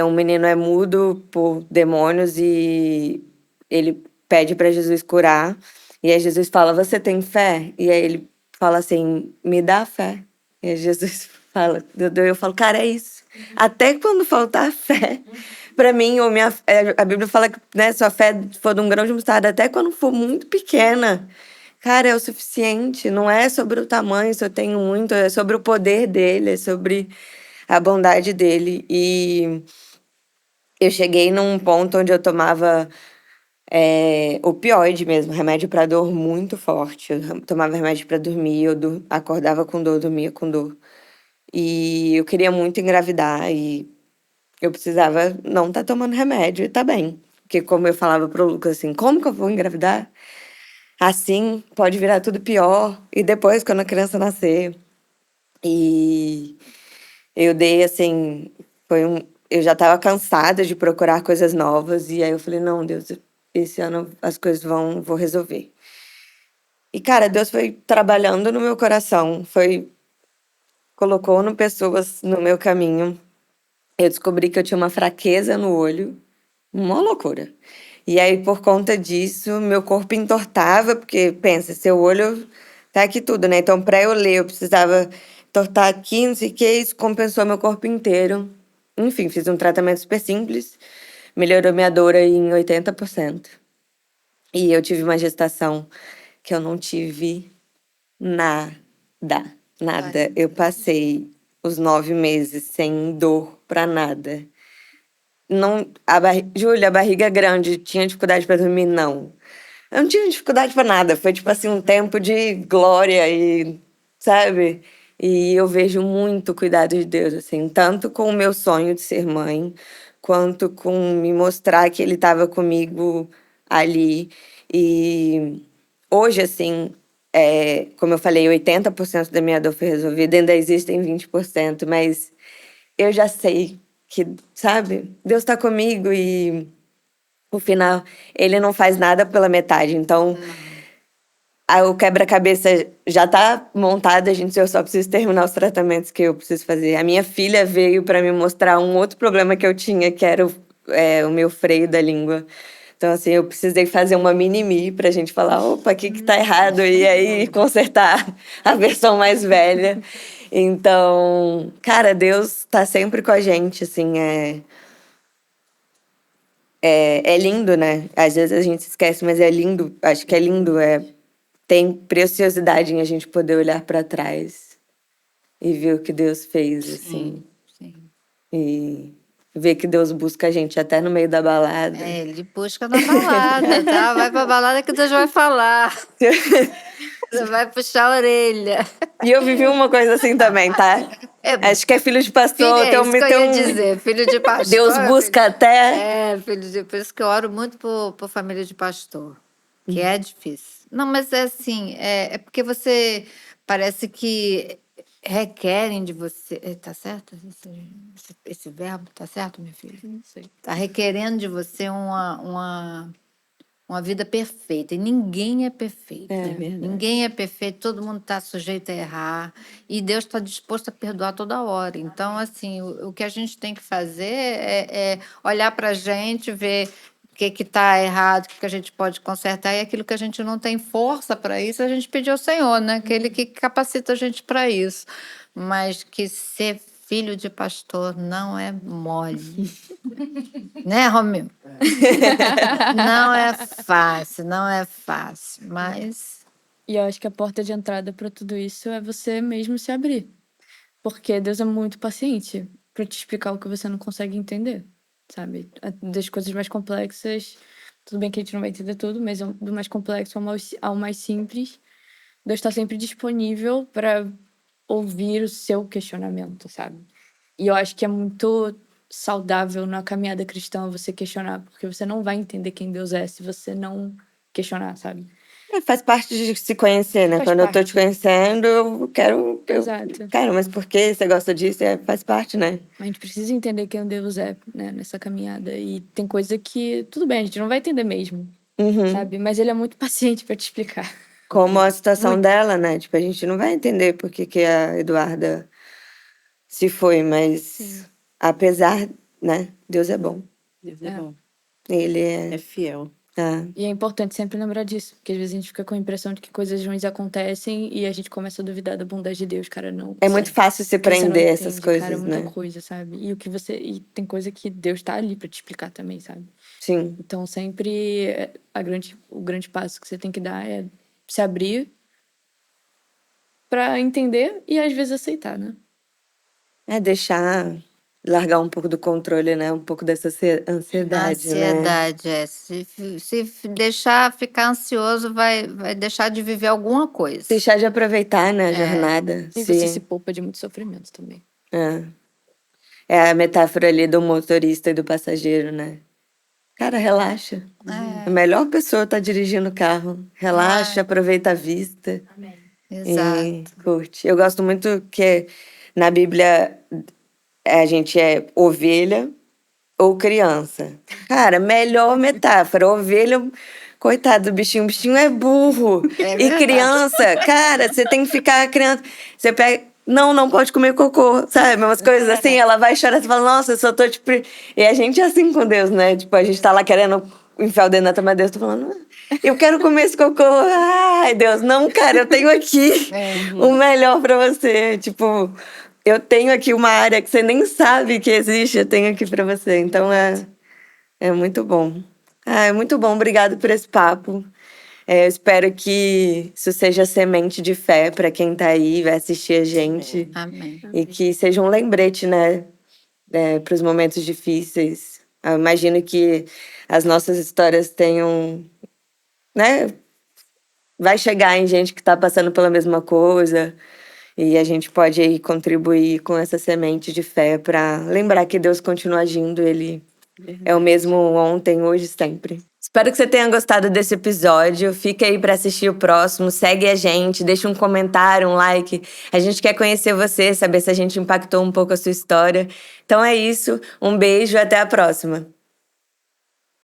um menino é mudo por demônios e ele pede para Jesus curar. E aí Jesus fala: Você tem fé? E aí ele fala assim: Me dá fé. E aí Jesus fala: Eu falo, cara, é isso. Até quando faltar fé, para mim, ou a Bíblia fala que, né, sua fé for de um grão de mostarda, até quando for muito pequena. Cara, é o suficiente. Não é sobre o tamanho, se eu tenho muito, é sobre o poder dele, é sobre a bondade dele. E eu cheguei num ponto onde eu tomava opioide mesmo, remédio para dor muito forte. Eu tomava remédio para dormir, acordava com dor, dormia com dor. E eu queria muito engravidar e eu precisava não estar tomando remédio e tá bem. Porque como eu falava pro Lucas assim, como que eu vou engravidar? Assim pode virar tudo pior. E depois, quando a criança nascer. E eu dei assim. Eu já estava cansada de procurar coisas novas. E aí eu falei: não, Deus, esse ano as coisas vou resolver. E, cara, Deus foi trabalhando no meu coração. Colocou pessoas no meu caminho. eu descobri que eu tinha uma fraqueza no olho, uma loucura. E aí, por conta disso, meu corpo entortava, porque, pensa, seu olho tá aqui tudo, né? Então, pra eu ler, eu precisava entortar aqui, não sei o que, isso compensou meu corpo inteiro. Enfim, fiz um tratamento super simples, melhorou minha dor aí em 80%. E eu tive uma gestação que eu não tive nada, nada. Ai, Eu passei os 9 meses sem dor pra nada. Não, Júlia, a barriga é grande, tinha dificuldade pra dormir? Não. Eu não tive dificuldade pra nada. Foi tipo assim, um tempo de glória e, sabe? E eu vejo muito o cuidado de Deus, assim, tanto com o meu sonho de ser mãe, quanto com me mostrar que Ele estava comigo ali. E hoje, assim, como eu falei, 80% da minha dor foi resolvida, ainda existem 20%, mas eu já sei que, sabe, Deus está comigo e no final Ele não faz nada pela metade. Então, o quebra-cabeça já tá montado, eu só preciso terminar os tratamentos que eu preciso fazer. A minha filha veio para me mostrar um outro problema que eu tinha, que era o meu freio da língua. Então, assim, eu precisei fazer uma mini-me pra gente falar, opa, o que que tá errado? E aí consertar a versão mais velha. Então, cara, Deus tá sempre com a gente, assim, é lindo, né? Às vezes a gente se esquece, mas é lindo, acho que é lindo, tem preciosidade em a gente poder olhar pra trás e ver o que Deus fez, assim. Sim. E ver que Deus busca a gente até no meio da balada. Ele busca na balada, tá? Vai pra balada que Deus vai falar. Você vai puxar a orelha. E eu vivi uma coisa assim também, tá? Acho que é filho de pastor, Filho, é isso que eu ia dizer, filho de pastor. Deus busca até. Filho de... Por isso que eu oro muito por família de pastor, que é difícil. Não, mas é assim, é porque você parece que requerem de você. Tá certo? Esse verbo, tá certo, minha filha? Não sei. Tá requerendo de você uma vida perfeita. E ninguém é perfeito. É verdade. Ninguém é perfeito, todo mundo está sujeito a errar. E Deus está disposto a perdoar toda hora. Então, assim, o que a gente tem que fazer é olhar para a gente, ver o que está errado, o que a gente pode consertar, e aquilo que a gente não tem força para isso, a gente pedir ao Senhor, né? Aquele que capacita a gente para isso. Mas que ser filho de pastor não é mole. Né, Romeu? Não é fácil, não é fácil, mas E eu acho que a porta de entrada para tudo isso é você mesmo se abrir. Porque Deus é muito paciente para te explicar o que você não consegue entender, sabe? Das coisas mais complexas, tudo bem que a gente não vai entender tudo, mas do mais complexo ao mais simples, Deus está sempre disponível para ouvir o seu questionamento, sabe? E eu acho que é muito saudável na caminhada cristã você questionar, porque você não vai entender quem Deus é se você não questionar, sabe? Faz parte de se conhecer, né? Faz Quando eu tô parte. te conhecendo, eu quero. Exato. Cara, mas por que você gosta disso? Faz parte, né? A gente precisa entender quem Deus é, né, nessa caminhada. E tem coisa que, tudo bem, a gente não vai entender mesmo, sabe? Mas ele é muito paciente para te explicar. Como a situação dela, né? Tipo, a gente não vai entender por que a Eduarda se foi, mas apesar, né? Deus é bom. Deus é bom. Ele É fiel. E é importante sempre lembrar disso, porque às vezes a gente fica com a impressão de que coisas ruins acontecem e a gente começa a duvidar da bondade de Deus, cara, não. É muito fácil se Porque você não prender essas entende, coisas, cara, muita né? coisa, sabe? E tem coisa que Deus tá ali pra te explicar também, sabe? Sim. Então sempre o grande passo que você tem que dar é se abrir pra entender e às vezes aceitar, né? Largar um pouco do controle, né? Um pouco dessa ansiedade, né? ansiedade se deixar ficar ansioso, vai deixar de viver alguma coisa. Deixar de aproveitar, né, a jornada. E você se poupa de muito sofrimento também. É a metáfora ali do motorista e do passageiro, né? Cara, relaxa. A melhor pessoa tá dirigindo o carro. Relaxa, aproveita a vista. Exato. E curte. Eu gosto muito que na Bíblia a gente é ovelha ou criança. Cara, melhor metáfora. Ovelha, coitado do bichinho. O bichinho é burro. E criança, cara, você tem que ficar criança. Você pega. não pode comer cocô, sabe? Umas coisas assim, ela vai chorar, você fala, nossa, eu só tô, tipo... E a gente é assim com Deus, né? Tipo, a gente tá lá querendo enfiar o dedo na tama de Deus, tô falando, eu quero comer esse cocô. Ai, Deus, não, cara, eu tenho aqui o melhor pra você. Tipo, eu tenho aqui uma área que você nem sabe que existe, eu tenho aqui pra você. Então, é muito bom. É muito bom, obrigado por esse papo. Eu espero que isso seja semente de fé para quem tá aí, vai assistir a gente. Amém. E que seja um lembrete, né, para os momentos difíceis. Eu imagino que as nossas histórias tenham, né, vai chegar em gente que está passando pela mesma coisa. E a gente pode aí contribuir com essa semente de fé para lembrar que Deus continua agindo, Ele é o mesmo ontem, hoje e sempre. Espero que você tenha gostado desse episódio. Fica aí para assistir o próximo. Segue a gente, deixa um comentário, um like. A gente quer conhecer você, saber se a gente impactou um pouco a sua história. Então é isso. Um beijo e até a próxima.